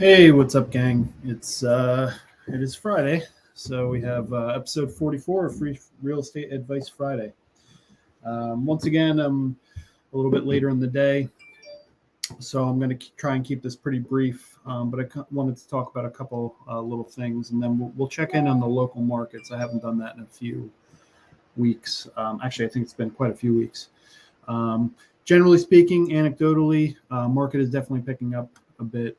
Hey, what's up, gang? It is Friday, so we have episode 44 of Free Real Estate Advice Friday. Once again, I'm a little bit later in the day, so I'm going to try and keep this pretty brief. But wanted to talk about a couple little things, and then we'll check in on the local markets. I haven't done that in a few weeks. Actually, I think it's been quite a few weeks. Generally speaking, anecdotally, market is definitely picking up a bit.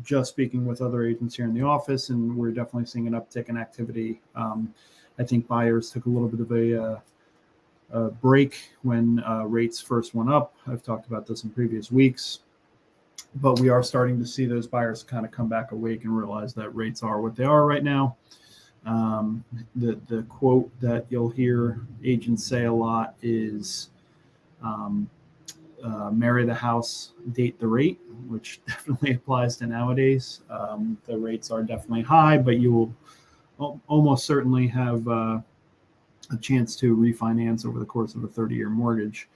Just speaking with other agents here in the office, and we're definitely seeing an uptick in activity. I think buyers took a little bit of a break when rates first went up. I've talked about this in previous weeks, but we are starting to see those buyers kind of come back awake and realize that rates are what they are right now. The quote that you'll hear agents say a lot is marry the house, date the rate, which definitely applies to nowadays. The rates are definitely high, but you will almost certainly have a chance to refinance over the course of a 30-year mortgage.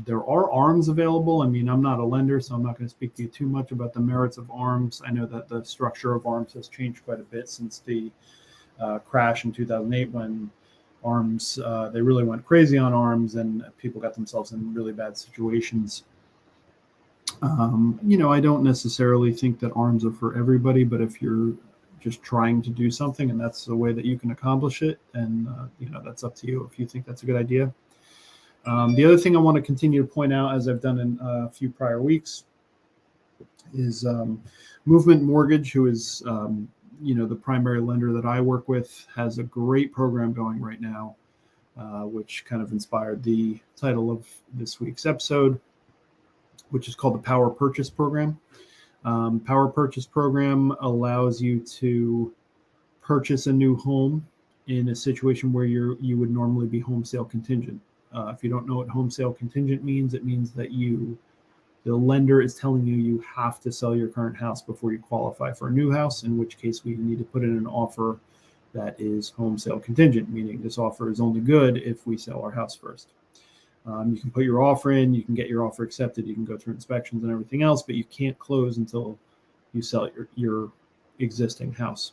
There are ARMs available. I mean, I'm not a lender, so I'm not going to speak to you too much about the merits of ARMs. I know that the structure of ARMs has changed quite a bit since the crash in 2008 when ARMs, they really went crazy on ARMs and people got themselves in really bad situations. I don't necessarily think that ARMs are for everybody, but if you're just trying to do something and that's the way that you can accomplish it, and that's up to you if you think that's a good idea. The other thing I want to continue to point out, as I've done in a few prior weeks, is Movement Mortgage, who is the primary lender that I work with, has a great program going right now, which kind of inspired the title of this week's episode, which is called the Power Purchase Program. Power Purchase Program allows you to purchase a new home in a situation where you would normally be home sale contingent. If you don't know what home sale contingent means, it means that the lender is telling you have to sell your current house before you qualify for a new house, in which case we need to put in an offer that is home sale contingent, meaning this offer is only good if we sell our house first. You can put your offer in, you can get your offer accepted, you can go through inspections and everything else, but you can't close until you sell your existing house.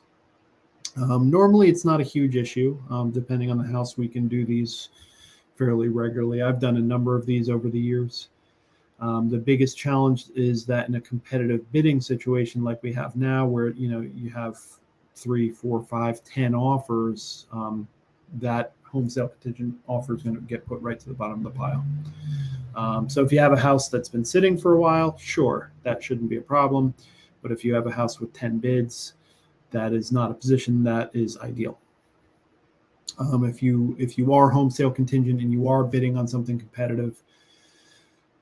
Normally, it's not a huge issue. Depending on the house, we can do these fairly regularly. I've done a number of these over the years. The biggest challenge is that in a competitive bidding situation like we have now, where you have 3, 4, 5, 10 offers, that home sale contingent offer is going to get put right to the bottom of the pile. So if you have a house that's been sitting for a while, sure, that shouldn't be a problem. But if you have a house with 10 bids, that is not a position that is ideal. If you are home sale contingent and you are bidding on something competitive,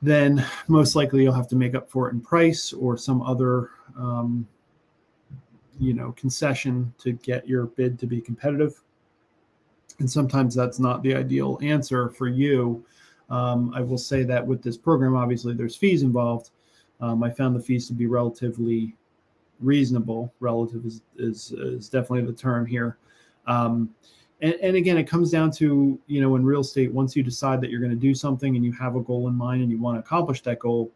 then most likely you'll have to make up for it in price or some other concession to get your bid to be competitive. And sometimes that's not the ideal answer for you. I will say that with this program, obviously there's fees involved. I found the fees to be relatively reasonable. Relative is definitely the term here. And again, it comes down to, in real estate, once you decide that you're going to do something and you have a goal in mind and you want to accomplish that goal,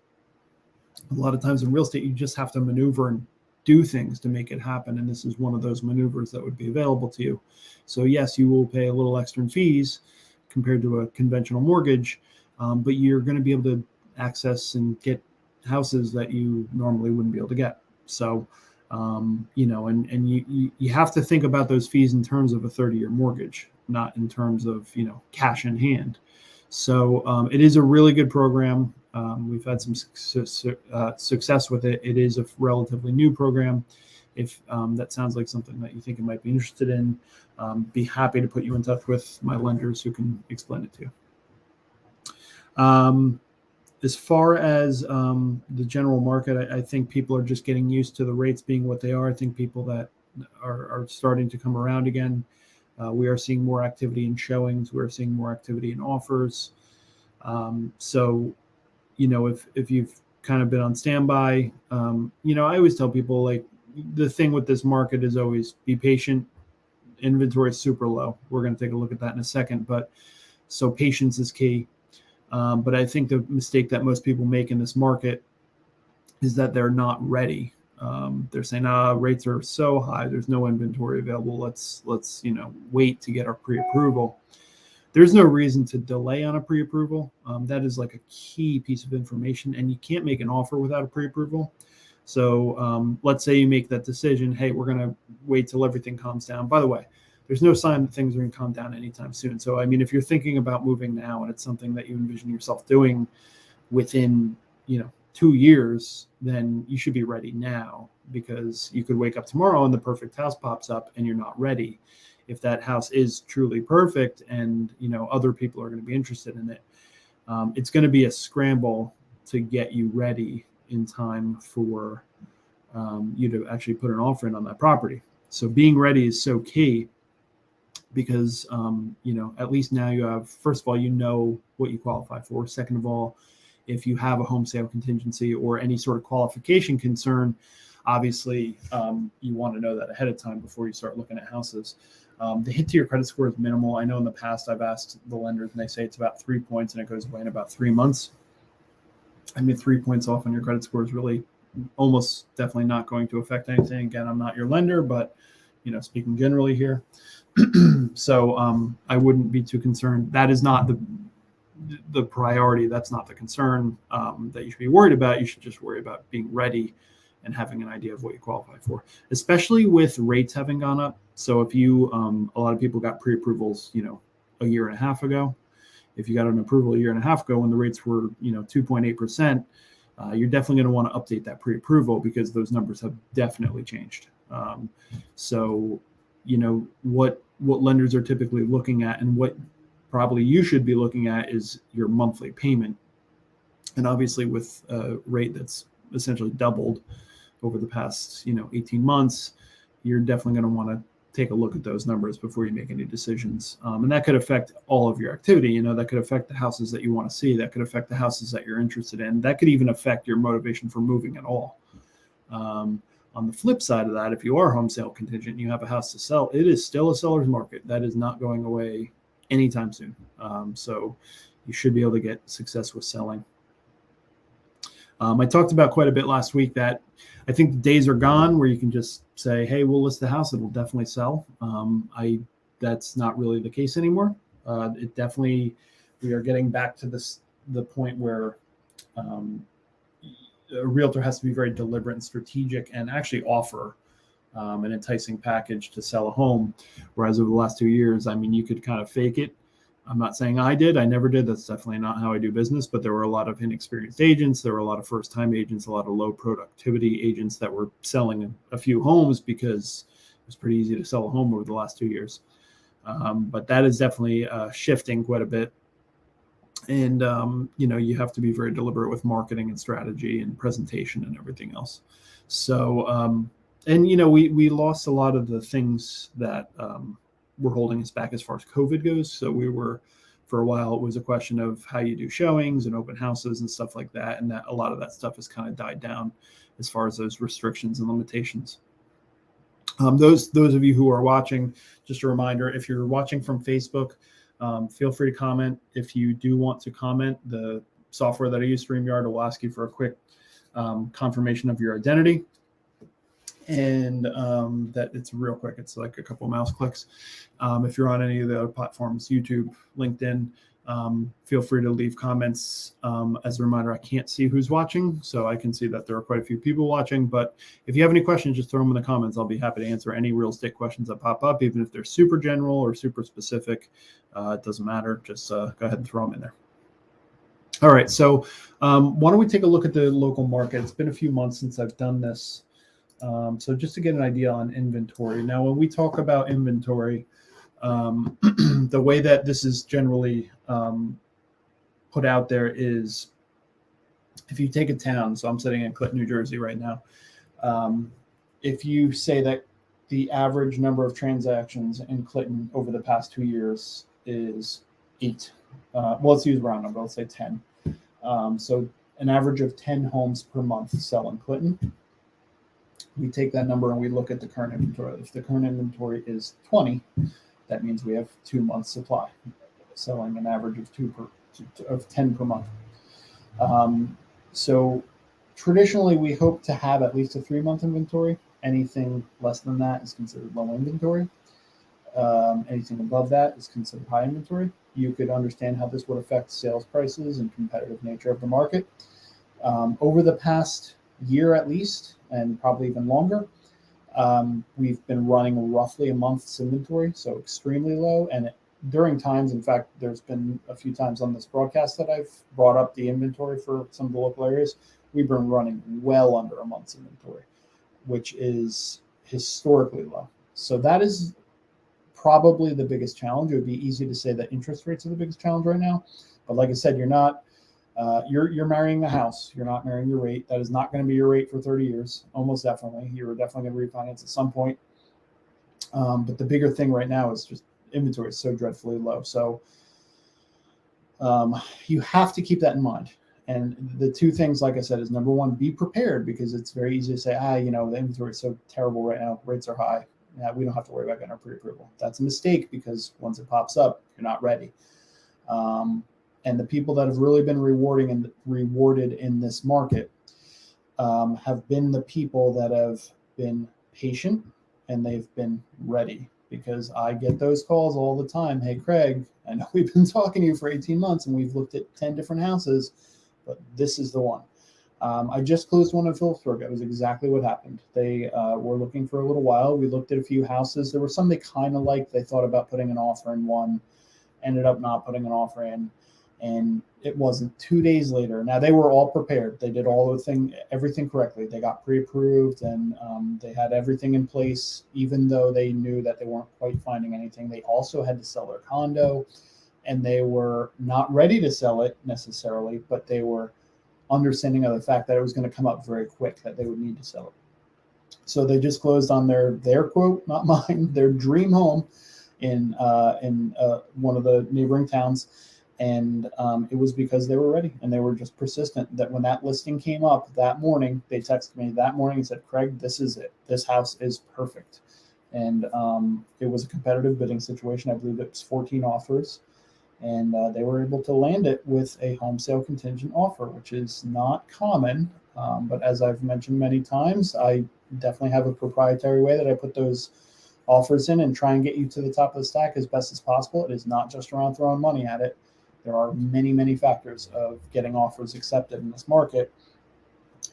a lot of times in real estate, you just have to maneuver and do things to make it happen. And this is one of those maneuvers that would be available to you. So yes, you will pay a little extra in fees compared to a conventional mortgage, but you're going to be able to access and get houses that you normally wouldn't be able to get. So you have to think about those fees in terms of a 30-year mortgage, not in terms of, cash in hand. So it is a really good program. We've had some success with it. It is a relatively new program. If that sounds like something that you think you might be interested in, be happy to put you in touch with my lenders who can explain it to you. As far as the general market, I think people are just getting used to the rates being what they are. I think people that are starting to come around again. We are seeing more activity in showings. We're seeing more activity in offers. So, if you've kind of been on standby, I always tell people, like, the thing with this market is always be patient. Inventory is super low. We're going to take a look at that in a second. But so patience is key. But I think the mistake that most people make in this market is that they're not ready. They're saying, rates are so high, there's no inventory available. Let's wait to get our pre-approval. There's no reason to delay on a pre-approval. That is like a key piece of information, and you can't make an offer without a pre-approval. So let's say you make that decision, hey, we're going to wait till everything calms down. By the way, there's no sign that things are going to calm down anytime soon. So, I mean, if you're thinking about moving now and it's something that you envision yourself doing within, 2 years, then you should be ready now, because you could wake up tomorrow and the perfect house pops up and you're not ready. If that house is truly perfect and, other people are going to be interested in it, it's going to be a scramble to get you ready in time for you to actually put an offer in on that property. So being ready is so key, because at least now you have, first of all, what you qualify for. Second of all, if you have a home sale contingency or any sort of qualification concern, obviously you want to know that ahead of time before you start looking at houses. The hit to your credit score is minimal. I know in the past I've asked the lenders and they say it's about 3 points and it goes away in about 3 months. I mean, 3 points off on your credit score is really almost definitely not going to affect anything. Again, I'm not your lender, but speaking generally here. So I wouldn't be too concerned. That is not the priority. That's not the concern that you should be worried about. You should just worry about being ready and having an idea of what you qualify for, especially with rates having gone up. So if you, a lot of people got pre-approvals, a year and a half ago. If you got an approval a year and a half ago when the rates were, 2.8%, you're definitely going to want to update that pre-approval, because those numbers have definitely changed. So, what lenders are typically looking at, and what probably you should be looking at, is your monthly payment. And obviously with a rate that's essentially doubled over the past, 18 months, you're definitely going to want to take a look at those numbers before you make any decisions. And that could affect all of your activity. That could affect the houses that you want to see. That could affect the houses that you're interested in. That could even affect your motivation for moving at all. On the flip side of that, if you are home sale contingent and you have a house to sell, it is still a seller's market. That is not going away anytime soon. So you should be able to get success with selling. I talked about quite a bit last week that I think the days are gone where you can just say, hey, we'll list the house, it will definitely sell. That's not really the case anymore. We are getting back to the point where a realtor has to be very deliberate and strategic and actually offer an enticing package to sell a home. Whereas over the last 2 years, I mean, you could kind of fake it. I'm not saying I did. I never did. That's definitely not how I do business. But there were a lot of inexperienced agents. There were a lot of first-time agents, a lot of low productivity agents that were selling a few homes because it was pretty easy to sell a home over the last 2 years. But that is definitely shifting quite a bit. And, you have to be very deliberate with marketing and strategy and presentation and everything else. So, we lost a lot of the things that were holding us back as far as COVID goes. So for a while, it was a question of how you do showings and open houses and stuff like that. And that a lot of that stuff has kind of died down as far as those restrictions and limitations. Those of you who are watching, just a reminder, if you're watching from Facebook, feel free to comment. If you do want to comment, the software that I use, StreamYard, will ask you for a quick confirmation of your identity. And that it's real quick. It's like a couple of mouse clicks. If you're on any of the other platforms, YouTube, LinkedIn, feel free to leave comments. As a reminder, I can't see who's watching, so I can see that there are quite a few people watching. But if you have any questions, just throw them in the comments. I'll be happy to answer any real estate questions that pop up, even if they're super general or super specific. It doesn't matter. Just go ahead and throw them in there. All right. So why don't we take a look at the local market? It's been a few months since I've done this. So just to get an idea on inventory. Now, when we talk about inventory, the way that this is generally put out there is, if you take a town, so I'm sitting in Clinton, New Jersey right now. If you say that the average number of transactions in Clinton over the past 2 years is 8. Well, let's use round number. Let's say 10. So an average of 10 homes per month sell in Clinton. We take that number and we look at the current inventory. If the current inventory is 20, that means we have 2 months supply, selling an average of 10 per month. So Traditionally, we hope to have at least a 3-month inventory. Anything less than that is considered low inventory. Anything above that is considered high inventory. You could understand how this would affect sales prices and competitive nature of the market. Over the past year at least, and probably even longer, we've been running roughly a month's inventory, so extremely low. And during times, in fact, there's been a few times on this broadcast that I've brought up the inventory for some of the local areas. We've been running well under a month's inventory, which is historically low. So that is probably the biggest challenge. It would be easy to say that interest rates are the biggest challenge right now, but like I said, you're not. You're marrying a house. You're not marrying your rate. That is not going to be your rate for 30 years. Almost definitely. You're definitely going to refinance at some point. But the bigger thing right now is just inventory is so dreadfully low. So you have to keep that in mind. And the two things, like I said, is number one, be prepared, because it's very easy to say, the inventory is so terrible right now. Rates are high. Yeah, we don't have to worry about getting our pre-approval. That's a mistake, because once it pops up, you're not ready. And the people that have really been rewarded in this market have been the people that have been patient and they've been ready. Because I get those calls all the time. Hey, Craig, I know we've been talking to you for 18 months and we've looked at 10 different houses, but this is the one. I just closed one in Phillipsburg. That was exactly what happened. They were looking for a little while. We looked at a few houses. There were some they kind of liked. They thought about putting an offer in one, ended up not putting an offer in. And it wasn't 2 days later. Now, they were all prepared. They did everything correctly. They got pre-approved, and they had everything in place, even though they knew that they weren't quite finding anything. They also had to sell their condo, and they were not ready to sell it necessarily, but they were understanding of the fact that it was going to come up very quick, that they would need to sell it. So they just closed on their quote, not mine, their dream home in one of the neighboring towns. And it was because they were ready, and they were just persistent. That when that listing came up that morning, they texted me that morning and said, Craig, this is it. This house is perfect. And it was a competitive bidding situation. I believe it was 14 offers. And they were able to land it with a home sale contingent offer, which is not common. But as I've mentioned many times, I definitely have a proprietary way that I put those offers in and try and get you to the top of the stack as best as possible. It is not just around throwing money at it. There are many, many factors of getting offers accepted in this market.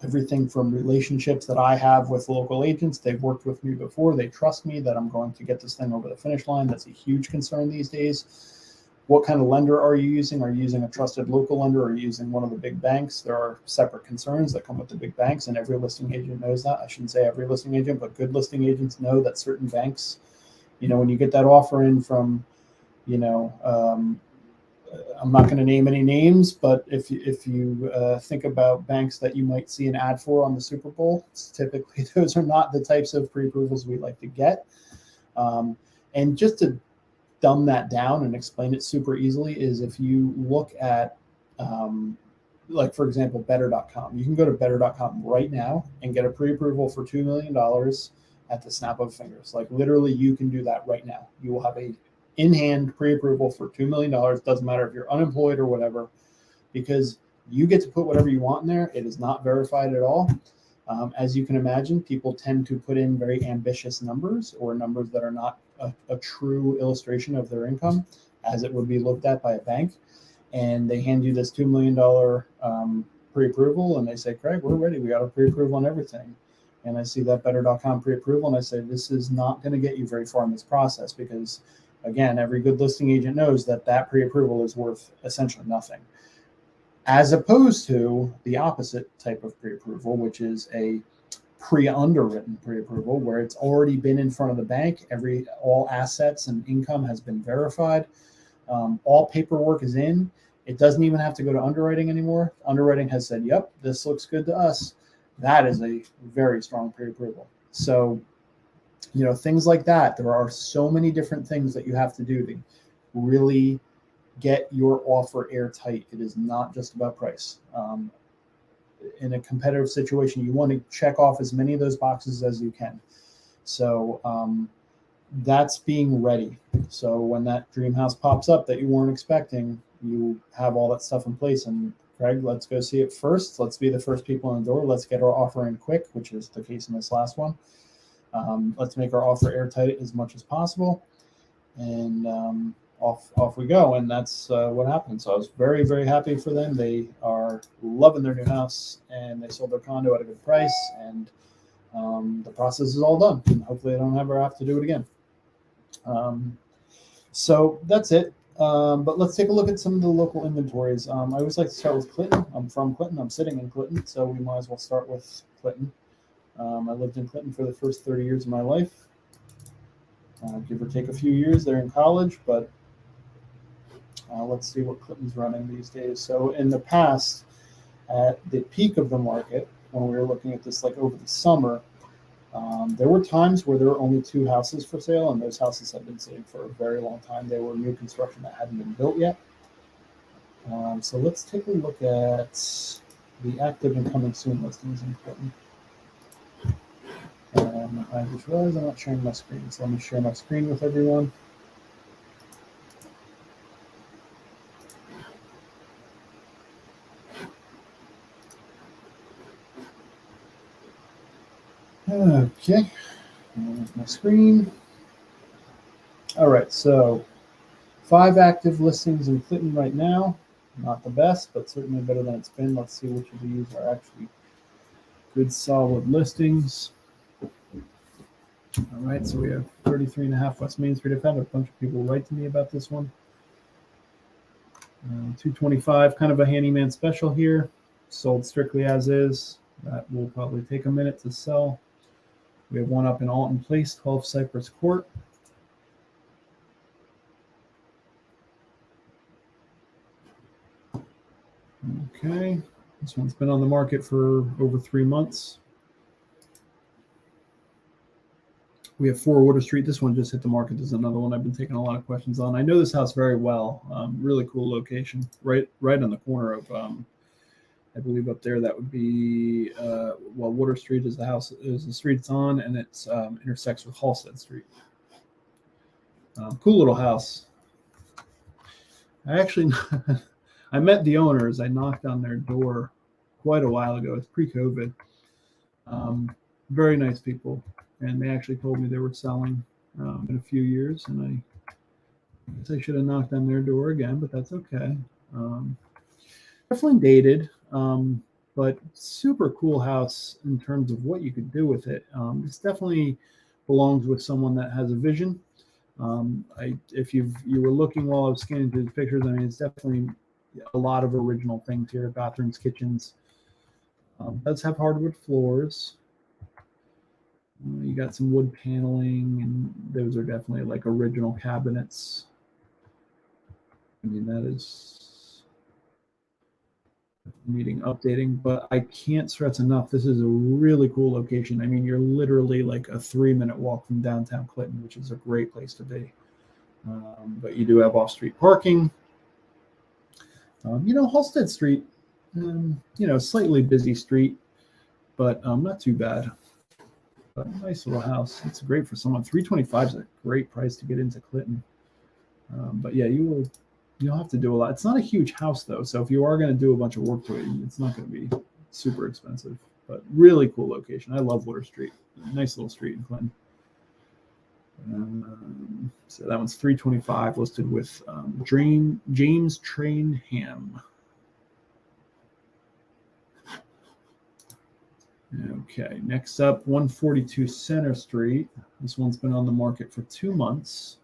Everything from relationships that I have with local agents. They've worked with me before. They trust me that I'm going to get this thing over the finish line. That's a huge concern these days. What kind of lender are you using? Are you using a trusted local lender? Or are you using one of the big banks? There are separate concerns that come with the big banks, and every listing agent knows that. I shouldn't say every listing agent, but good listing agents know that certain banks, when you get that offer in from, I'm not going to name any names, but if you think about banks that you might see an ad for on the Super Bowl, typically those are not the types of pre-approvals we like to get. And just to dumb that down and explain it super easily is if you look at, like, for example, Better.com. You can go to Better.com right now and get a pre-approval for $2 million at the snap of fingers. Like, literally, you can do that right now. You will have a in-hand pre-approval for $2 million. Doesn't matter if you're unemployed or whatever, because you get to put whatever you want in there. It is not verified at all. As you can imagine, people tend to put in very ambitious numbers, or numbers that are not a true illustration of their income as it would be looked at by a bank. And they hand you this $2 million pre-approval, and they say, Craig, we're ready. We got a pre-approval on everything. And I see that Better.com pre-approval, and I say, this is not going to get you very far in this process, because again, every good listing agent knows that pre-approval is worth essentially nothing, as opposed to the opposite type of pre-approval, which is a pre-underwritten pre-approval, where it's already been in front of the bank. All assets and income has been verified. All paperwork is in. It doesn't even have to go to underwriting anymore. Underwriting has said, yep, this looks good to us. That is a very strong pre-approval. So, things like that. There are so many different things that you have to do to really get your offer airtight. It is not just about price. In a competitive situation, you want to check off as many of those boxes as you can. So that's being ready. So when that dream house pops up that you weren't expecting, you have all that stuff in place. And Craig, let's go see it first. Let's be the first people in the door. Let's get our offer in quick, which is the case in this last one. Let's make our offer airtight as much as possible, and off we go. And that's what happened. So I was very, very happy for them. They are loving their new house, and they sold their condo at a good price, and the process is all done. And hopefully I don't ever have to do it again. So that's it. But let's take a look at some of the local inventories. I always like to start with Clinton. I'm from Clinton. I'm sitting in Clinton, so we might as well start with Clinton. I lived in Clinton for the first 30 years of my life, give or take a few years there in college. But let's see what Clinton's running these days. So in the past, at the peak of the market, when we were looking at this like over the summer, there were times where there were only 2 houses for sale, and those houses had been sitting for a very long time. They were new construction that hadn't been built yet. So let's take a look at the active and coming soon listings in Clinton. I just realized I'm not sharing my screen, so let me share my screen with everyone. Okay, there's my screen. All right, so 5 active listings in Clinton right now. Not the best, but certainly better than it's been. Let's see which of these are actually good, solid listings. All right, so we have 33.5 West Main Street. I've had a bunch of people write to me about this one. 225, kind of a handyman special here. Sold strictly as is. That will probably take a minute to sell. We have one up in Alton Place, 12 Cypress Court. Okay, this one's been on the market for over 3 months. We have 4 Water Street. This one just hit the market. There's another one I've been taking a lot of questions on. I know this house very well. Really cool location, right on the corner of, I believe up there that would be, well, Water Street is the street it's on, and it's intersects with Halstead Street. Cool little house. I actually, I met the owners. I knocked on their door quite a while ago. It's pre-COVID. Very nice people. And they actually told me they were selling in a few years. And I guess I should have knocked on their door again, but that's okay. Definitely dated, but super cool house in terms of what you could do with it. This definitely belongs with someone that has a vision. If you were looking while I was scanning through the pictures, I mean, it's definitely a lot of original things here: bathrooms, kitchens. Does have hardwood floors. You got some wood paneling, and those are definitely like original cabinets. I mean, that is needing updating, but I can't stress enough, this is a really cool location. I mean, you're literally like a 3-minute walk from downtown Clinton, which is a great place to be. But you do have off-street parking. Halstead Street, slightly busy street, but not too bad. But nice little house. It's great for someone. $325 is a great price to get into Clinton. But yeah, you'll have to do a lot. It's not a huge house though, so if you are going to do a bunch of work to it, it's not going to be super expensive. But really cool location. I love Water Street. Nice little street in Clinton. So that one's $325, listed with James Trainham. Okay, next up, 142 Center Street. This one's been on the market for 2 months,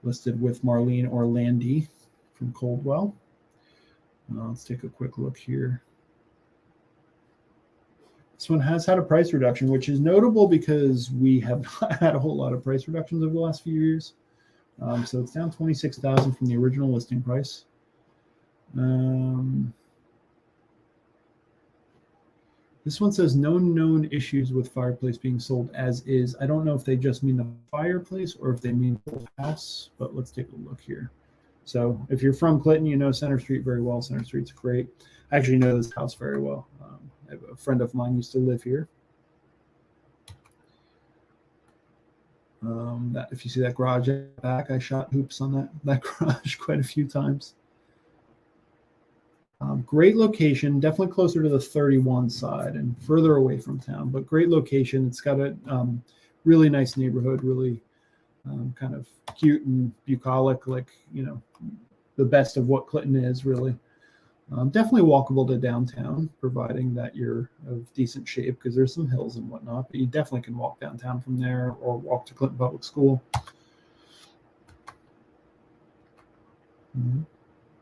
listed with Marlene Orlandi from Coldwell. Let's take a quick look here. This one has had a price reduction, which is notable because we have not had a whole lot of price reductions over the last few years. So it's down $26,000 from the original listing price. This one says no known issues with fireplace being sold as is. I don't know if they just mean the fireplace or if they mean the house, but let's take a look here. So if you're from Clinton, you know Center Street very well. Center Street's great. I actually know this house very well. A friend of mine used to live here. That if you see that garage back, I shot hoops on that garage quite a few times. Great location, definitely closer to the 31 side and further away from town, but great location. It's got a really nice neighborhood, really kind of cute and bucolic, like, the best of what Clinton is, really. Definitely walkable to downtown, providing that you're of decent shape, because there's some hills and whatnot, but you definitely can walk downtown from there or walk to Clinton Public School.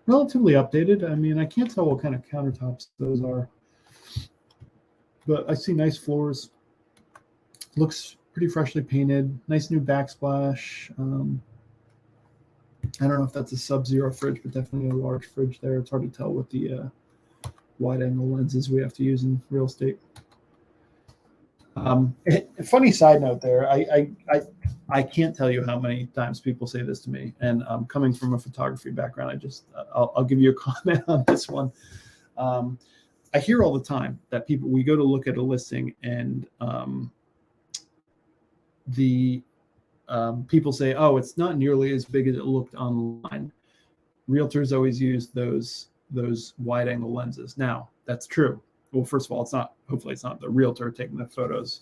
Relatively updated. I mean, I can't tell what kind of countertops those are, but I see nice floors. Looks pretty freshly painted. Nice new backsplash. I don't know if that's a Sub-Zero fridge, but definitely a large fridge there. It's hard to tell with the wide-angle lenses we have to use in real estate. Funny side note there. I can't tell you how many times people say this to me, and coming from a photography background, I'll give you a comment on this one. I hear all the time that we go to look at a listing, and the people say, "Oh, it's not nearly as big as it looked online." Realtors always use those wide-angle lenses. Now, that's true. Well, first of all, hopefully it's not the realtor taking the photos.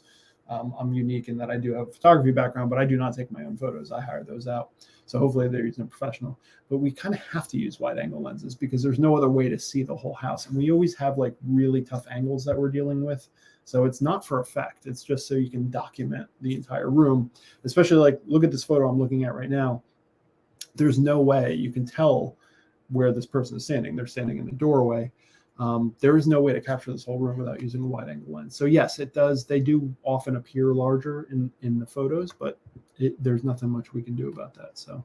I'm unique in that I do have a photography background, but I do not take my own photos. I hire those out. So hopefully they're using a professional. But we kind of have to use wide-angle lenses because there's no other way to see the whole house. And we always have like really tough angles that we're dealing with. So it's not for effect. It's just so you can document the entire room, especially like, look at this photo I'm looking at right now. There's no way you can tell where this person is standing. They're standing in the doorway. There is no way to capture this whole room without using a wide angle lens. So yes, it does. They do often appear larger in the photos, but there's nothing much we can do about that. So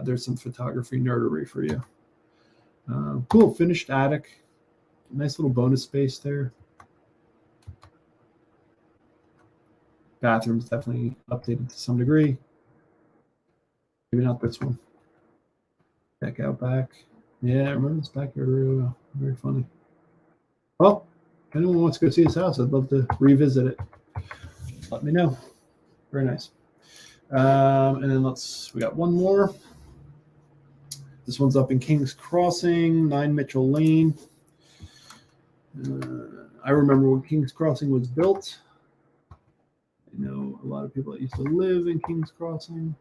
there's some photography nerdery for you. Cool, finished attic. Nice little bonus space there. Bathroom's definitely updated to some degree. Maybe not this one. Deck out back. Yeah, I remember this backyard really well. Very funny. Well, if anyone wants to go see this house, I'd love to revisit it. Let me know. Very nice. And then we got one more. This one's up in King's Crossing, 9 Mitchell Lane. I remember when King's Crossing was built. I know a lot of people that used to live in King's Crossing.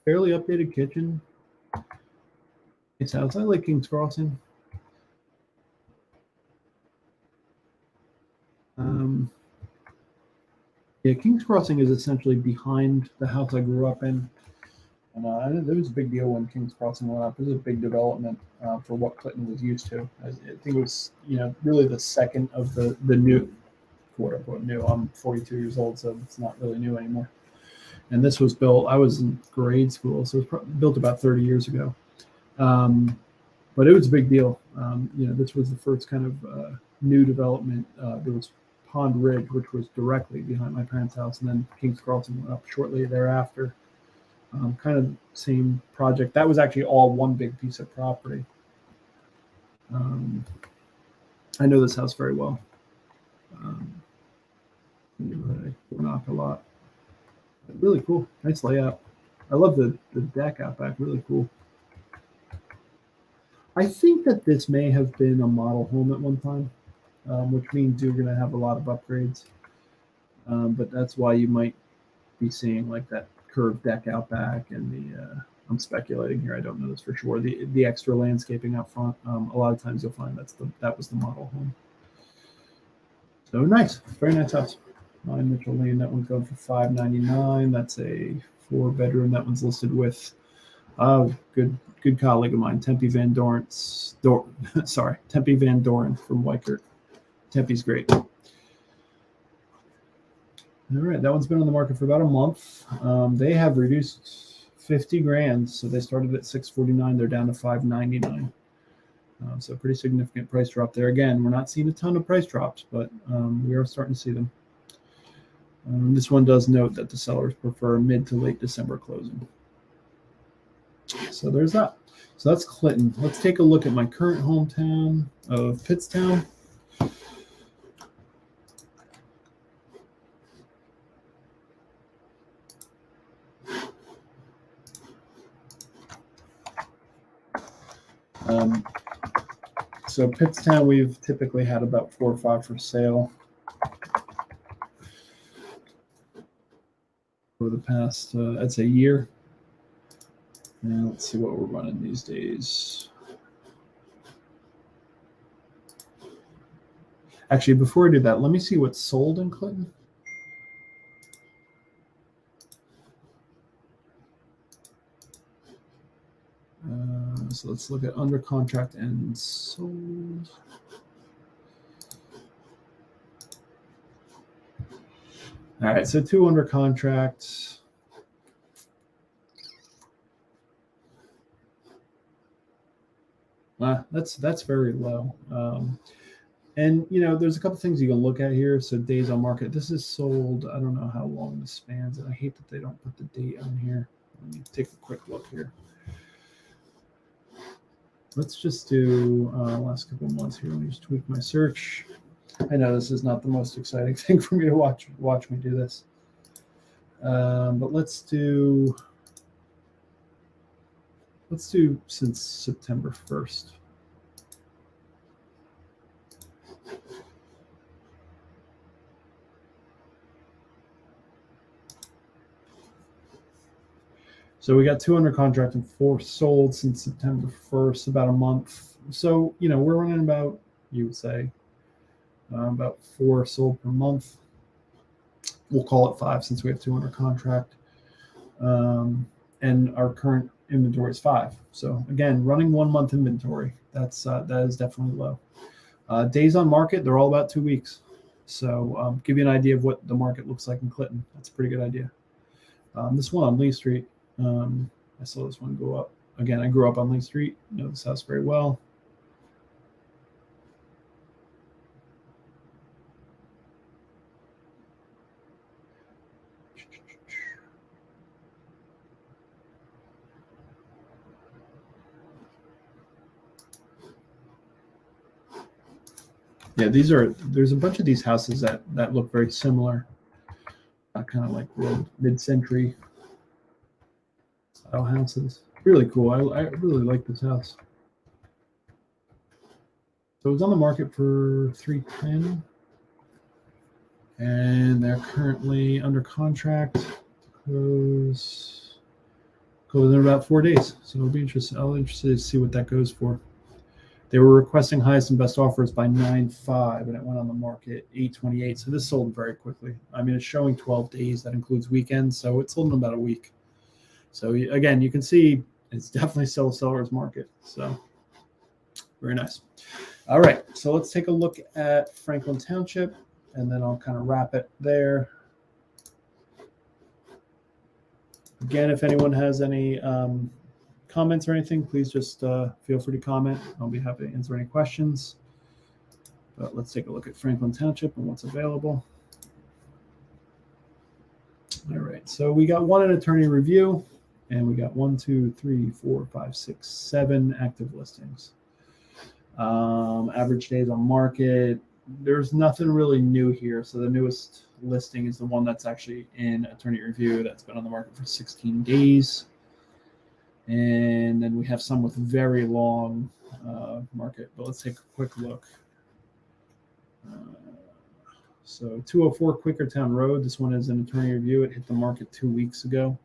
Fairly updated kitchen. Nice house. I like King's Crossing. Yeah, King's Crossing is essentially behind the house I grew up in. And it was a big deal when King's Crossing went up. It was a big development for what Clinton was used to. I think it was, really the second of the new, quote unquote new. I'm 42 years old, so it's not really new anymore. And this was built, I was in grade school, so it was built about 30 years ago. But it was a big deal. This was the first kind of new development. There was Pond Ridge, which was directly behind my parents' house, and then King's Crossing went up shortly thereafter. Kind of same project. That was actually all one big piece of property. I know this house very well. I knock a lot. Really cool. Nice layout. I love the deck out back. Really cool. I think that this may have been a model home at one time, which means you're going to have a lot of upgrades. But that's why you might be seeing like that curved deck out back and the I'm speculating here, I don't know this for sure, the extra landscaping up front. A lot of times you'll find that was the model home. So nice, very nice house. 9 Mitchell Lane, that one's going for $599. That's a 4-bedroom. That one's listed with good colleague of mine, Tempe Van Doren from Weikert. Tempe's great. All right, that one's been on the market for about a month. They have reduced 50 grand, so they started at $649. They're down to $599. So a pretty significant price drop there. Again, we're not seeing a ton of price drops, but we are starting to see them. This one does note that the sellers prefer mid to late December closing. So there's that. So that's Clinton. Let's take a look at my current hometown of Pittstown. So Pittstown, we've typically had about 4 or 5 for sale over the past, I'd say, year. And let's see what we're running these days. Actually, before I do that, let me see what's sold in Clinton. So let's look at under contract and sold. All right, so 2 under contract. That's very low. And there's a couple things you can look at here. So days on market. This is sold. I don't know how long this spans, and I hate that they don't put the date on here. Let me take a quick look here. Let's just do last couple of months here. Let me just tweak my search. I know this is not the most exciting thing for me to watch me do this, but let's do since September 1st. So we got 2 under contract and 4 sold since September 1st, about a month. So, we're running about, you would say, about 4 sold per month. We'll call it 5 since we have 2 under contract. And our current inventory is 5. So again, running 1 month inventory, that is definitely low. Days on market, they're all about 2 weeks. So give you an idea of what the market looks like in Clinton. That's a pretty good idea. This one on Lee Street, I saw this one go up. Again, I grew up on Lee Street, know this house very well. Yeah, there's a bunch of these houses that look very similar, kind of like mid-century style houses. Really cool. I really like this house. So it was on the market for $310, and they're currently under contract to close in about 4 days. So it'll be interesting. I'll be interested to see what that goes for. They were requesting highest and best offers by 9.5, and it went on the market 8.28. So this sold very quickly. I mean, it's showing 12 days. That includes weekends, so it's sold in about a week. So again, you can see it's definitely still a seller's market. So very nice. All right, so let's take a look at Franklin Township, and then I'll kind of wrap it there. Again, if anyone has any comments or anything, please just feel free to comment. I'll be happy to answer any questions. But let's take a look at Franklin Township and what's available. All right, so we got 1 in attorney review, and we got 1, 2, 3, 4, 5, 6, 7 active listings. Average days on market, there's nothing really new here. So the newest listing is the one that's actually in attorney review that's been on the market for 16 days. And then we have some with very long market, but let's take a quick look. So 204 Quakertown Road, this one is an attorney review. It hit the market 2 weeks ago.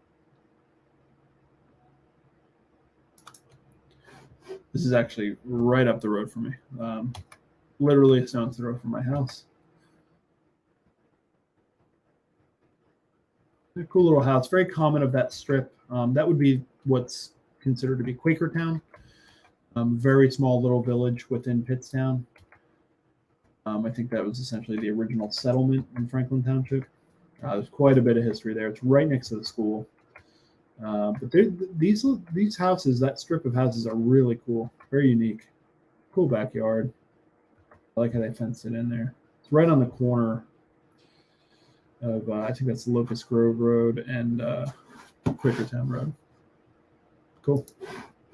This is actually right up the road from me. Literally a stone's throw from my house. A cool little house, very common of that strip. That would be what's considered to be Quakertown. Very small little village within Pittstown. I think that was essentially the original settlement in Franklin Township. There's quite a bit of history there. It's right next to the school. But these houses, that strip of houses, are really cool, very unique. Cool backyard. I like how they fenced it in there. It's right on the corner of, I think that's Locust Grove Road and Quakertown Road. Cool.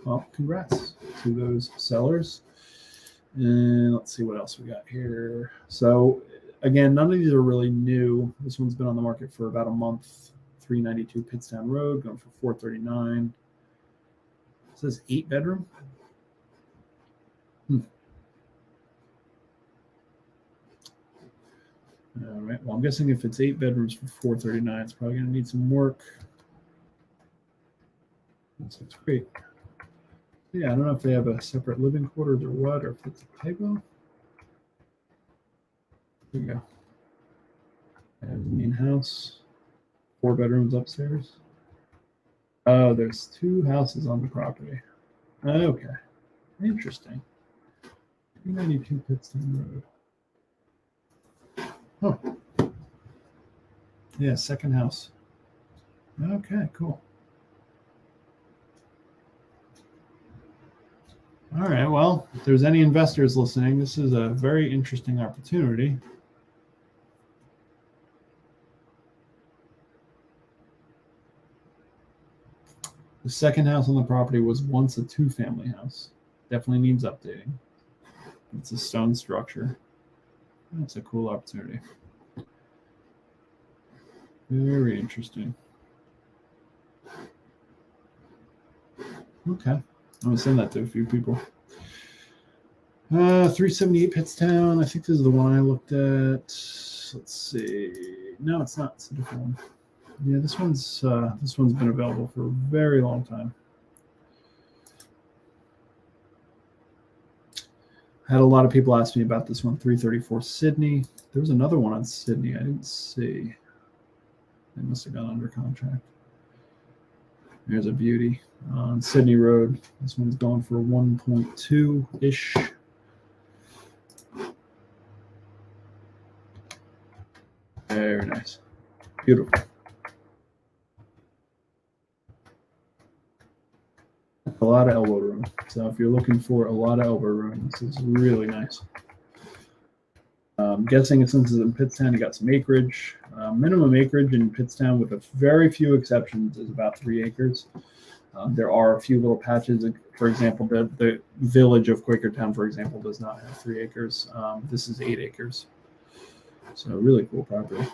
Well, congrats to those sellers. And let's see what else we got here. So again, none of these are really new. This one's been on the market for about a month. 392 Pittstown Road, going for $439. It says 8 bedroom. All right. Well, I'm guessing if it's 8 bedrooms for 439, it's probably going to need some work. This looks great. Yeah, I don't know if they have a separate living quarters or what, or if it's a typo. There you go. Main house, 4 bedrooms upstairs. Oh, there's 2 houses on the property. Okay, interesting. 292 Pittston Road. Oh, yeah, second house. Okay, cool. All right. Well, if there's any investors listening, this is a very interesting opportunity. The second house on the property was once a 2-family house. Definitely needs updating. It's a stone structure. That's a cool opportunity. Very interesting. Okay. I'm going to send that to a few people. 378 Pittstown. I think this is the one I looked at. Let's see. No, it's not. It's a different one. Yeah, this one's been available for a very long time. I had a lot of people ask me about this one, 334 Sydney. There was another one on Sydney I didn't see. They must have gone under contract. There's a beauty on Sydney Road. This one's going for 1.2-ish. Very nice. Beautiful. A lot of elbow room. So if you're looking for a lot of elbow room, this is really nice. I'm guessing since it's in Pittstown, you got some acreage. Minimum acreage in Pittstown, with a very few exceptions, is about 3 acres. There are a few little patches. For example, the village of Quakertown, for example, does not have 3 acres. This is 8 acres. So really cool property.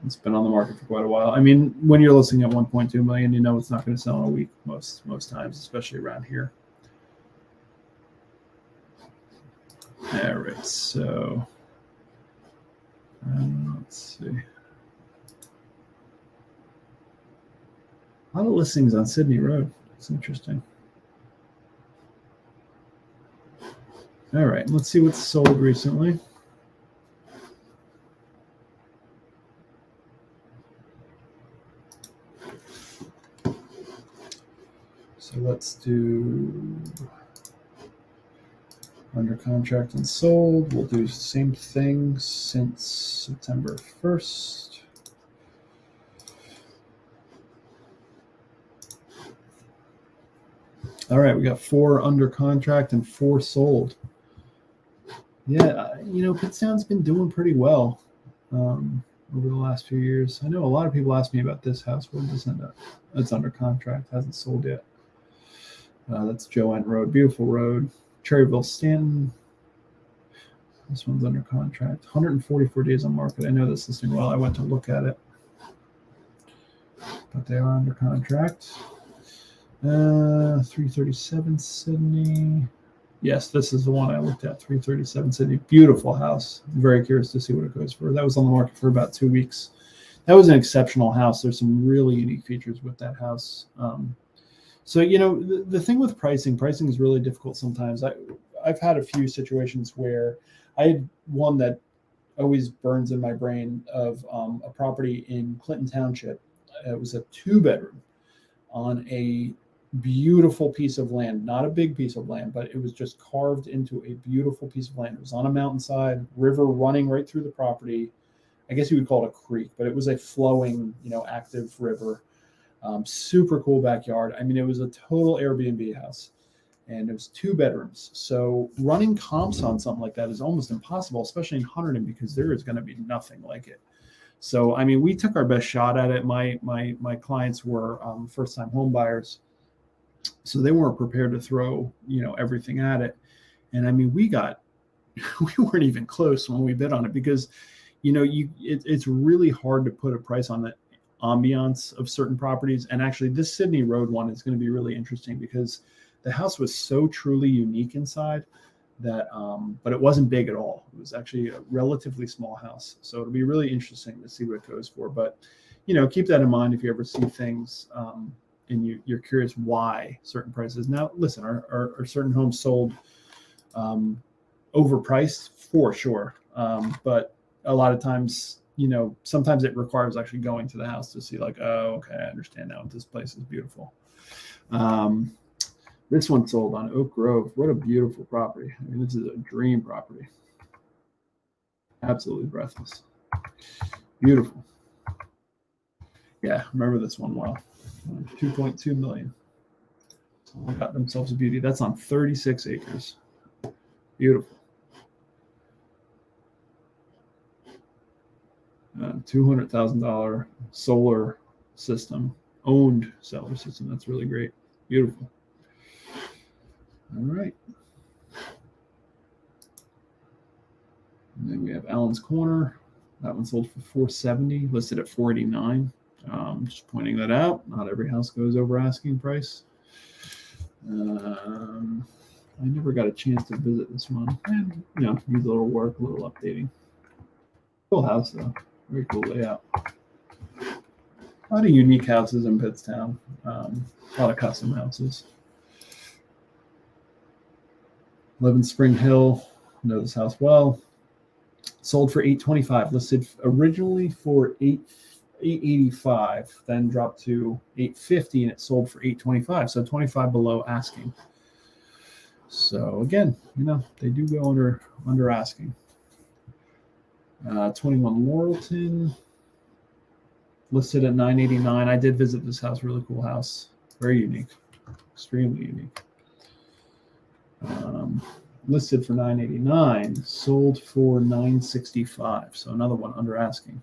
It's been on the market for quite a while. I mean, when you're listing at 1.2 million, you know it's not going to sell in a week most times, especially around here. All right, so let's see. A lot of listings on Sydney Road. It's interesting. All right, let's see what's sold recently. So let's do under contract and sold. We'll do the same thing since September 1st. All right, we got 4 under contract and 4 sold. Yeah, Pittstown's been doing pretty well over the last few years. I know a lot of people ask me about this house. What does this end up? It's under contract, hasn't sold yet. That's Joanne Road, beautiful road. Cherryville, Stanton. This one's under contract. 144 days on market. I know this listing well. I went to look at it, but they are under contract. 337 Sydney. Yes, this is the one I looked at. 337 Sydney. Beautiful house. I'm very curious to see what it goes for. That was on the market for about 2 weeks. That was an exceptional house. There's some really unique features with that house. So, the thing with pricing is really difficult sometimes. I've had a few situations where I had one that always burns in my brain of a property in Clinton Township. It was a 2-bedroom on a beautiful piece of land, not a big piece of land, but it was just carved into a beautiful piece of land. It was on a mountainside, river running right through the property. I guess you would call it a creek, but it was a flowing, active river. Super cool backyard. I mean, it was a total Airbnb house, and it was 2 bedrooms. So running comps on something like that is almost impossible, especially in Hunterdon, because there is going to be nothing like it. So, I mean, we took our best shot at it. My clients were first-time home buyers, so they weren't prepared to throw, everything at it. And I mean, we weren't even close when we bid on it, because, it's really hard to put a price on the ambiance of certain properties. And actually, this Sydney Road one is going to be really interesting because the house was so truly unique inside. that, but it wasn't big at all. It was actually a relatively small house. So it'll be really interesting to see what it goes for. But, keep that in mind if you ever see things and you're curious why certain prices. Now, listen, are certain homes sold overpriced? For sure. But a lot of times, sometimes it requires actually going to the house to see like, oh, okay, I understand now. This place is beautiful. This one sold on Oak Grove. What a beautiful property. I mean, this is a dream property. Absolutely breathless. Beautiful. Yeah, remember this one well. 2.2 million. Got themselves a beauty. That's on 36 acres. Beautiful. $200,000 solar system, owned solar system. That's really great. Beautiful. All right. And then we have Allen's Corner. That one sold for $470, listed at $489. Just pointing that out. Not every house goes over asking price. I never got a chance to visit this one. And, needs a little work, a little updating. Cool house, though. Very cool layout. A lot of unique houses in Pittstown. A lot of custom houses. Live in Spring Hill. Know this house well. Sold for $825. Listed originally for $885. Then dropped to $850, and it sold for $825. So $25 below asking. So again, they do go under asking. 21 Laurelton, listed at $989. I did visit this house. Really cool house. Very unique. Extremely unique. Listed for $989. Sold for $965. So another one under asking.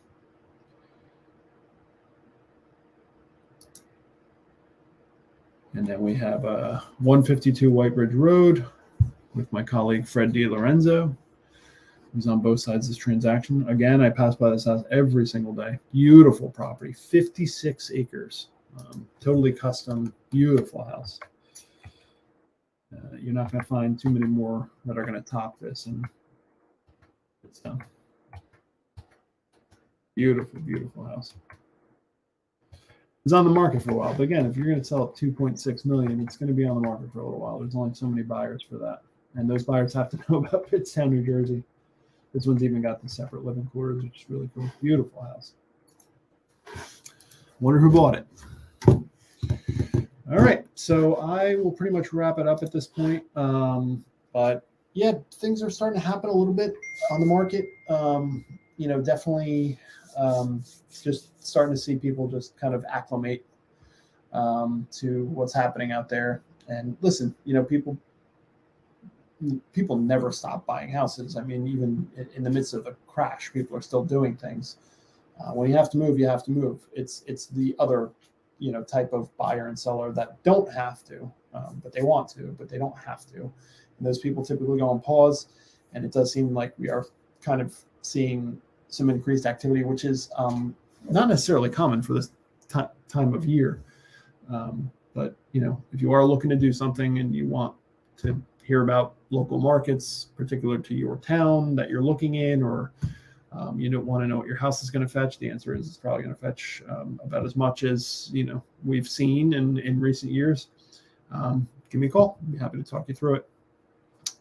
And then we have 152 White Bridge Road with my colleague Fred DiLorenzo, who's on both sides of this transaction. Again, I pass by this house every single day. Beautiful property, 56 acres, totally custom, beautiful house. You're not going to find too many more that are going to top this, and it's done. Beautiful, beautiful house. It's on the market for a while, but again, if you're going to sell it $2.6 million, it's going to be on the market for a little while. There's only so many buyers for that, and those buyers have to know about Pittstown, New Jersey. This one's even got the separate living quarters, which is really cool. Beautiful house. Wonder who bought it. All right, so I will pretty much wrap it up at this point. But yeah, things are starting to happen a little bit on the market. Definitely just starting to see people just kind of acclimate to what's happening out there. And listen, people never stop buying houses. I mean, even in the midst of a crash, people are still doing things. When you have to move, you have to move. It's the other, type of buyer and seller that don't have to, but they want to, but they don't have to. And those people typically go on pause. And it does seem like we are kind of seeing some increased activity, which is not necessarily common for this time of year. But, if you are looking to do something and you want to hear about local markets, particular to your town that you're looking in, or you don't want to know what your house is going to fetch, the answer is it's probably going to fetch about as much as we've seen in recent years. Give me a call. I'd be happy to talk you through it.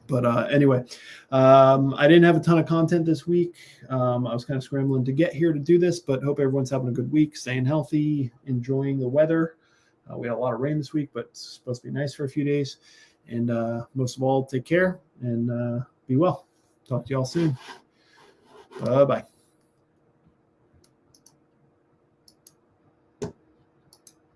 But anyway, I didn't have a ton of content this week. I was kind of scrambling to get here to do this, but hope everyone's having a good week, staying healthy, enjoying the weather. We had a lot of rain this week, but it's supposed to be nice for a few days. And most of all, take care and be well. Talk to you all soon. Bye-bye.